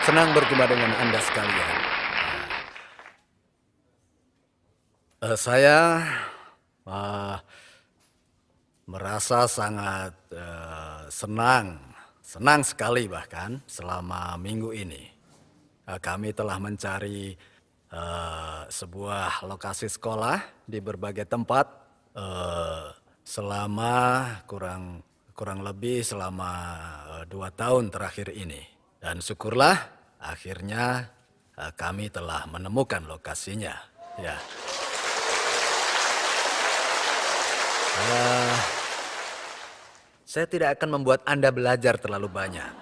Senang berjumpa dengan Anda sekalian. Saya eh, merasa sangat senang sekali bahkan selama minggu ini. Kami telah mencari sebuah lokasi sekolah di berbagai tempat selama kurang lebih selama 2 tahun terakhir ini. Dan syukurlah akhirnya kami telah menemukan lokasinya. Ya. Saya tidak akan membuat Anda belajar terlalu banyak.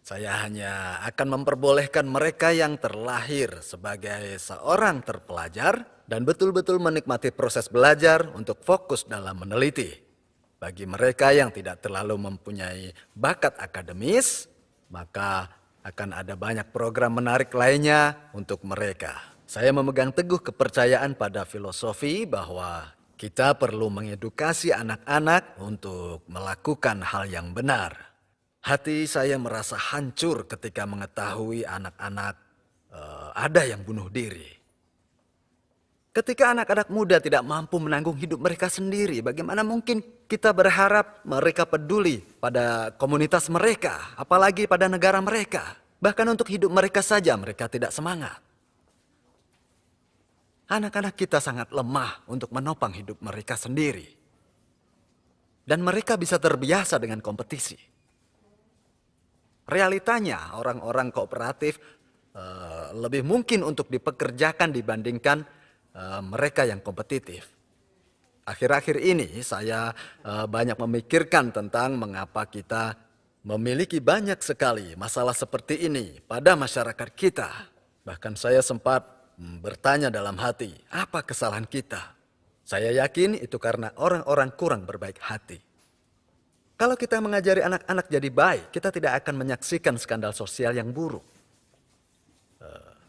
Saya hanya akan memperbolehkan mereka yang terlahir sebagai seorang terpelajar dan betul-betul menikmati proses belajar untuk fokus dalam meneliti. Bagi mereka yang tidak terlalu mempunyai bakat akademis, maka akan ada banyak program menarik lainnya untuk mereka. Saya memegang teguh kepercayaan pada filosofi bahwa kita perlu mengedukasi anak-anak untuk melakukan hal yang benar. Hati saya merasa hancur ketika mengetahui anak-anak ada yang bunuh diri. Ketika anak-anak muda tidak mampu menanggung hidup mereka sendiri, bagaimana mungkin kita berharap mereka peduli pada komunitas mereka, apalagi pada negara mereka. Bahkan untuk hidup mereka saja mereka tidak semangat. Anak-anak kita sangat lemah untuk menopang hidup mereka sendiri. Dan mereka bisa terbiasa dengan kompetisi. Realitanya orang-orang kooperatif lebih mungkin untuk dipekerjakan dibandingkan mereka yang kompetitif. Akhir-akhir ini saya banyak memikirkan tentang mengapa kita memiliki banyak sekali masalah seperti ini pada masyarakat kita. Bahkan saya sempat bertanya dalam hati, apa kesalahan kita? Saya yakin itu karena orang-orang kurang berbaik hati. Kalau kita mengajari anak-anak jadi baik, kita tidak akan menyaksikan skandal sosial yang buruk.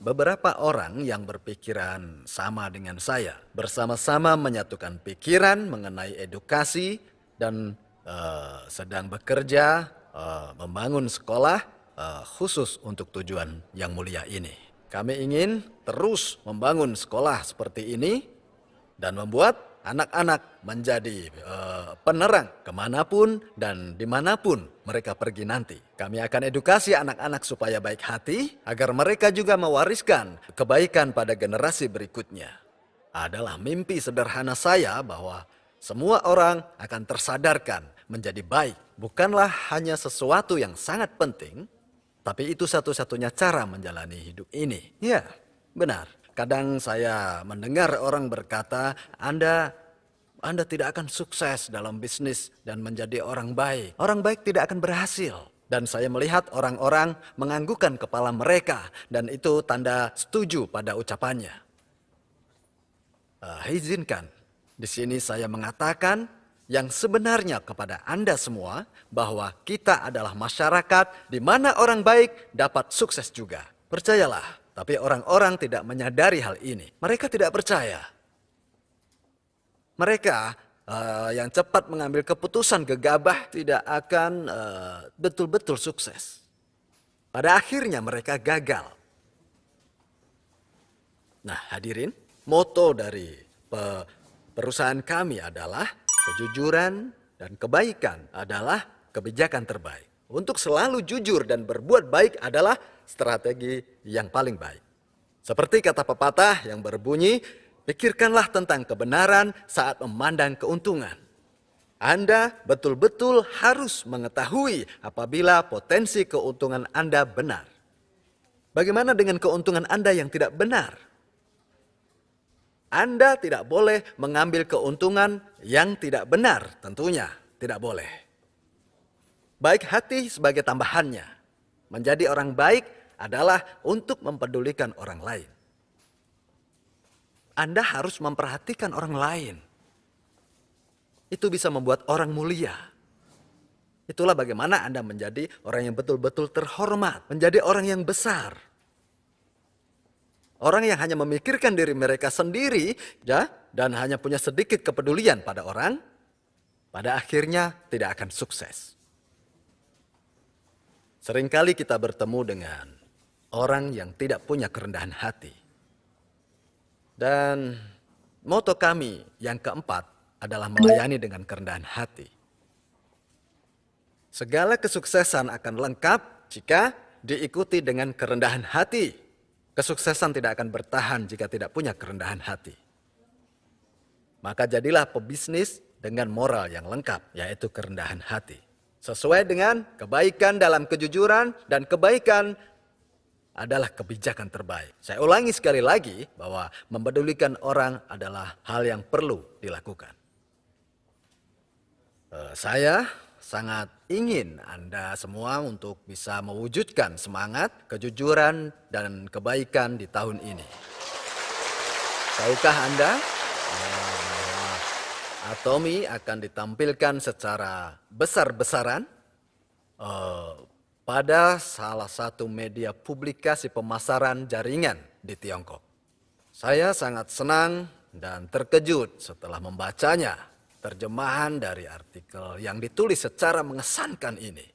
Beberapa orang yang berpikiran sama dengan saya bersama-sama menyatukan pikiran mengenai edukasi dan sedang bekerja membangun sekolah khusus untuk tujuan yang mulia ini. Kami ingin terus membangun sekolah seperti ini dan membuat anak-anak menjadi penerang kemanapun dan dimanapun mereka pergi nanti. Kami akan edukasi anak-anak supaya baik hati agar mereka juga mewariskan kebaikan pada generasi berikutnya. Adalah mimpi sederhana saya bahwa semua orang akan tersadarkan menjadi baik. Bukanlah hanya sesuatu yang sangat penting, tapi itu satu-satunya cara menjalani hidup ini. Ya, benar. Kadang saya mendengar orang berkata, Anda tidak akan sukses dalam bisnis dan menjadi orang baik. Orang baik tidak akan berhasil. Dan saya melihat orang-orang menganggukkan kepala mereka dan itu tanda setuju pada ucapannya. Izinkan, di sini saya mengatakan yang sebenarnya kepada Anda semua bahwa kita adalah masyarakat di mana orang baik dapat sukses juga. Percayalah. Tapi orang-orang tidak menyadari hal ini. Mereka tidak percaya. Mereka yang cepat mengambil keputusan gegabah tidak akan betul-betul sukses. Pada akhirnya mereka gagal. Nah, hadirin, moto dari perusahaan kami adalah kejujuran dan kebaikan adalah kebijakan terbaik. Untuk selalu jujur dan berbuat baik adalah strategi yang paling baik. Seperti kata pepatah yang berbunyi, pikirkanlah tentang kebenaran saat memandang keuntungan. Anda betul-betul harus mengetahui apabila potensi keuntungan Anda benar. Bagaimana dengan keuntungan Anda yang tidak benar? Anda tidak boleh mengambil keuntungan yang tidak benar, tentunya tidak boleh. Baik hati sebagai tambahannya. Menjadi orang baik adalah untuk mempedulikan orang lain. Anda harus memperhatikan orang lain. Itu bisa membuat orang mulia. Itulah bagaimana Anda menjadi orang yang betul-betul terhormat. Menjadi orang yang besar. Orang yang hanya memikirkan diri mereka sendiri ya, dan hanya punya sedikit kepedulian pada orang, pada akhirnya tidak akan sukses. Seringkali kita bertemu dengan orang yang tidak punya kerendahan hati. Dan moto kami yang keempat adalah melayani dengan kerendahan hati. Segala kesuksesan akan lengkap jika diikuti dengan kerendahan hati. Kesuksesan tidak akan bertahan jika tidak punya kerendahan hati. Maka jadilah pebisnis dengan moral yang lengkap, yaitu kerendahan hati. Sesuai dengan kebaikan dalam kejujuran, dan kebaikan adalah kebijakan terbaik. Saya ulangi sekali lagi bahwa mempedulikan orang adalah hal yang perlu dilakukan. Saya sangat ingin Anda semua untuk bisa mewujudkan semangat, kejujuran, dan kebaikan di tahun ini. Tahukah Anda bahwa Atomy akan ditampilkan secara besar-besaran pada salah satu media publikasi pemasaran jaringan di Tiongkok. Saya sangat senang dan terkejut setelah membacanya, terjemahan dari artikel yang ditulis secara mengesankan ini.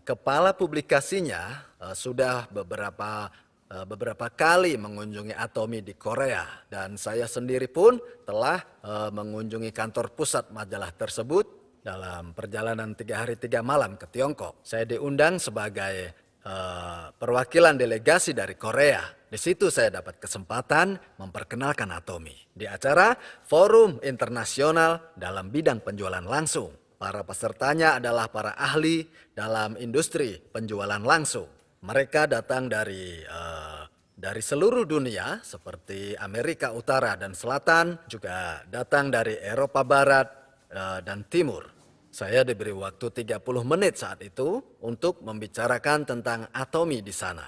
Kepala publikasinya sudah beberapa kali mengunjungi Atomy di Korea, dan saya sendiri pun telah mengunjungi kantor pusat majalah tersebut dalam perjalanan 3 hari 3 malam ke Tiongkok. Saya diundang sebagai perwakilan delegasi dari Korea. Di situ saya dapat kesempatan memperkenalkan Atomy di acara Forum Internasional dalam bidang penjualan langsung. Para pesertanya adalah para ahli dalam industri penjualan langsung. Mereka datang dari seluruh dunia seperti Amerika Utara dan Selatan, juga datang dari Eropa Barat dan Timur. Saya diberi waktu 30 menit saat itu untuk membicarakan tentang Atomy di sana.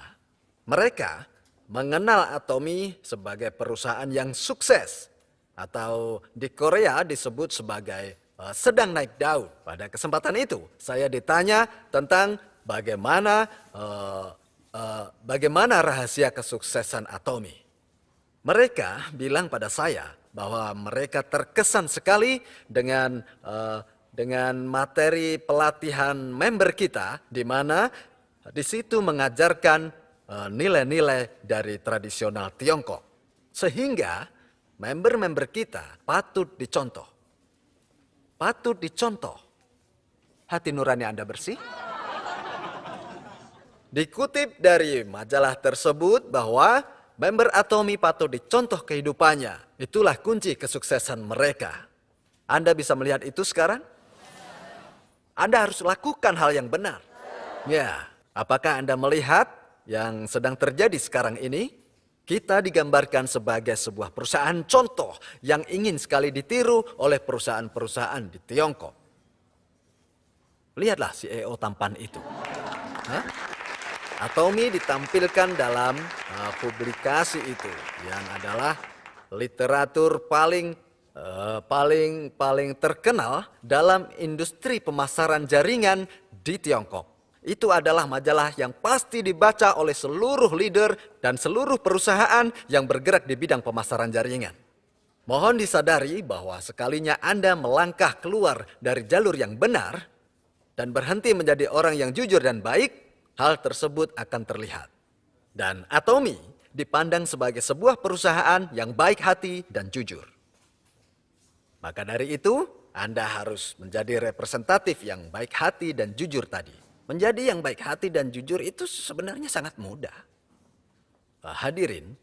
Mereka mengenal Atomy sebagai perusahaan yang sukses, atau di Korea disebut sebagai sedang naik daun. Pada kesempatan itu saya ditanya tentang bagaimana rahasia kesuksesan Atomy. Mereka bilang pada saya bahwa mereka terkesan sekali dengan materi pelatihan member kita, di mana di situ mengajarkan nilai-nilai dari tradisional Tiongkok, sehingga member-member kita patut dicontoh. Patut dicontoh. Hati nurani Anda bersih? Dikutip dari majalah tersebut bahwa member Atomy patut dicontoh kehidupannya. Itulah kunci kesuksesan mereka. Anda bisa melihat itu sekarang? Anda harus lakukan hal yang benar. Ya, apakah Anda melihat yang sedang terjadi sekarang ini? Kita digambarkan sebagai sebuah perusahaan contoh yang ingin sekali ditiru oleh perusahaan-perusahaan di Tiongkok. Lihatlah CEO tampan itu. Atomy ditampilkan dalam publikasi itu, yang adalah literatur paling terkenal dalam industri pemasaran jaringan di Tiongkok. Itu adalah majalah yang pasti dibaca oleh seluruh leader dan seluruh perusahaan yang bergerak di bidang pemasaran jaringan. Mohon disadari bahwa sekalinya Anda melangkah keluar dari jalur yang benar dan berhenti menjadi orang yang jujur dan baik, hal tersebut akan terlihat. Dan Atomy dipandang sebagai sebuah perusahaan yang baik hati dan jujur. Maka dari itu, Anda harus menjadi representatif yang baik hati dan jujur tadi. Menjadi yang baik hati dan jujur itu sebenarnya sangat mudah. Hadirin,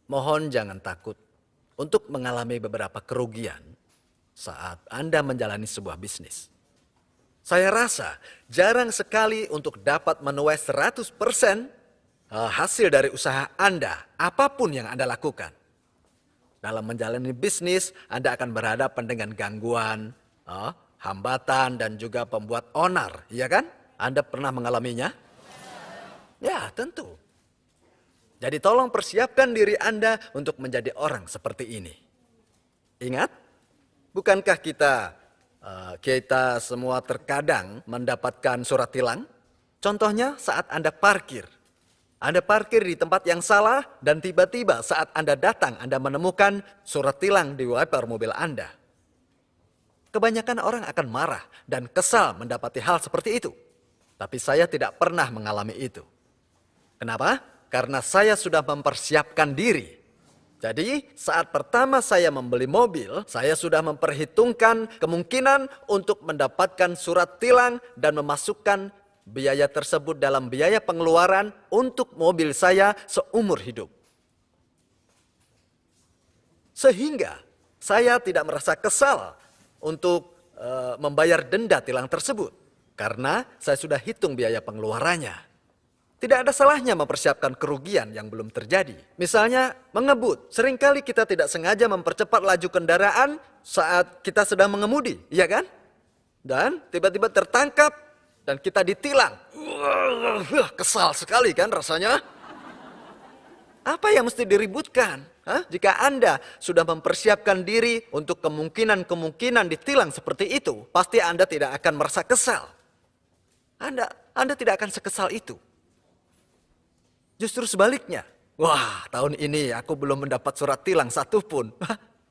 mohon jangan takut untuk mengalami beberapa kerugian saat Anda menjalani sebuah bisnis. Saya rasa jarang sekali untuk dapat menuai 100% hasil dari usaha Anda, apapun yang Anda lakukan. Dalam menjalani bisnis, Anda akan berhadapan dengan gangguan, hambatan, dan juga pembuat onar, iya kan? Anda pernah mengalaminya? Ya, tentu. Jadi tolong persiapkan diri Anda untuk menjadi orang seperti ini. Ingat, bukankah kita semua terkadang mendapatkan surat tilang? Contohnya saat Anda parkir. Anda parkir di tempat yang salah, dan tiba-tiba saat Anda datang, Anda menemukan surat tilang di wiper mobil Anda. Kebanyakan orang akan marah dan kesal mendapati hal seperti itu. Tapi saya tidak pernah mengalami itu. Kenapa? Karena saya sudah mempersiapkan diri. Jadi saat pertama saya membeli mobil, saya sudah memperhitungkan kemungkinan untuk mendapatkan surat tilang dan memasukkan biaya tersebut dalam biaya pengeluaran untuk mobil saya seumur hidup. Sehingga saya tidak merasa kesal untuk membayar denda tilang tersebut. Karena saya sudah hitung biaya pengeluarannya. Tidak ada salahnya mempersiapkan kerugian yang belum terjadi. Misalnya mengebut. Seringkali kita tidak sengaja mempercepat laju kendaraan saat kita sedang mengemudi, iya kan? Dan tiba-tiba tertangkap dan kita ditilang. Kesal sekali kan rasanya? Apa yang mesti diributkan? Jika Anda sudah mempersiapkan diri untuk kemungkinan-kemungkinan ditilang seperti itu, pasti Anda tidak akan merasa kesal. Anda tidak akan sekesal itu. Justru sebaliknya. Wah, tahun ini aku belum mendapat surat tilang satupun.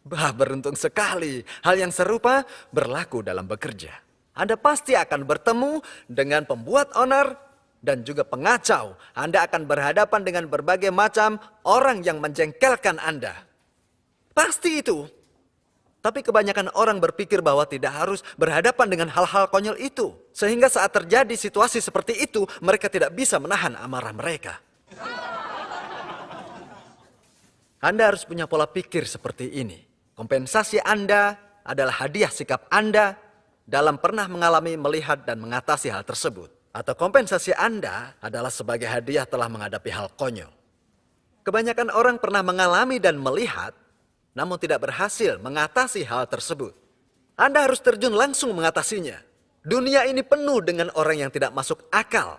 Beruntung sekali. Hal yang serupa berlaku dalam bekerja. Anda pasti akan bertemu dengan pembuat onar dan juga pengacau. Anda akan berhadapan dengan berbagai macam orang yang menjengkelkan Anda. Pasti itu. Tapi kebanyakan orang berpikir bahwa tidak harus berhadapan dengan hal-hal konyol itu. Sehingga saat terjadi situasi seperti itu, mereka tidak bisa menahan amarah mereka. Anda harus punya pola pikir seperti ini. Kompensasi Anda adalah hadiah sikap Anda dalam pernah mengalami, melihat, dan mengatasi hal tersebut. Atau kompensasi Anda adalah sebagai hadiah telah menghadapi hal konyol. Kebanyakan orang pernah mengalami dan melihat, namun tidak berhasil mengatasi hal tersebut. Anda harus terjun langsung mengatasinya. Dunia ini penuh dengan orang yang tidak masuk akal.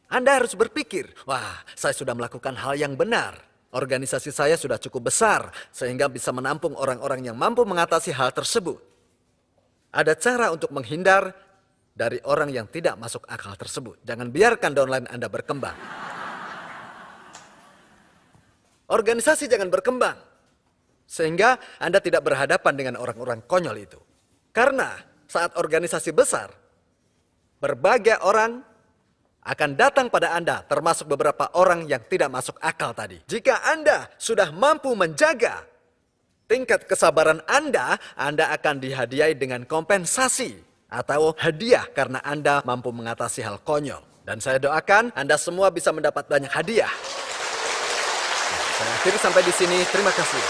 Anda harus berpikir, wah, saya sudah melakukan hal yang benar. Organisasi saya sudah cukup besar, sehingga bisa menampung orang-orang yang mampu mengatasi hal tersebut. Ada cara untuk menghindar dari orang yang tidak masuk akal tersebut. Jangan biarkan downline Anda berkembang. Organisasi jangan berkembang, sehingga Anda tidak berhadapan dengan orang-orang konyol itu. Karena saat organisasi besar, berbagai orang akan datang pada Anda, termasuk beberapa orang yang tidak masuk akal tadi. Jika Anda sudah mampu menjaga tingkat kesabaran Anda akan dihadiahi dengan kompensasi atau hadiah karena Anda mampu mengatasi hal konyol. Dan saya doakan Anda semua bisa mendapat banyak hadiah. Saya akhiri sampai di sini. Terima kasih.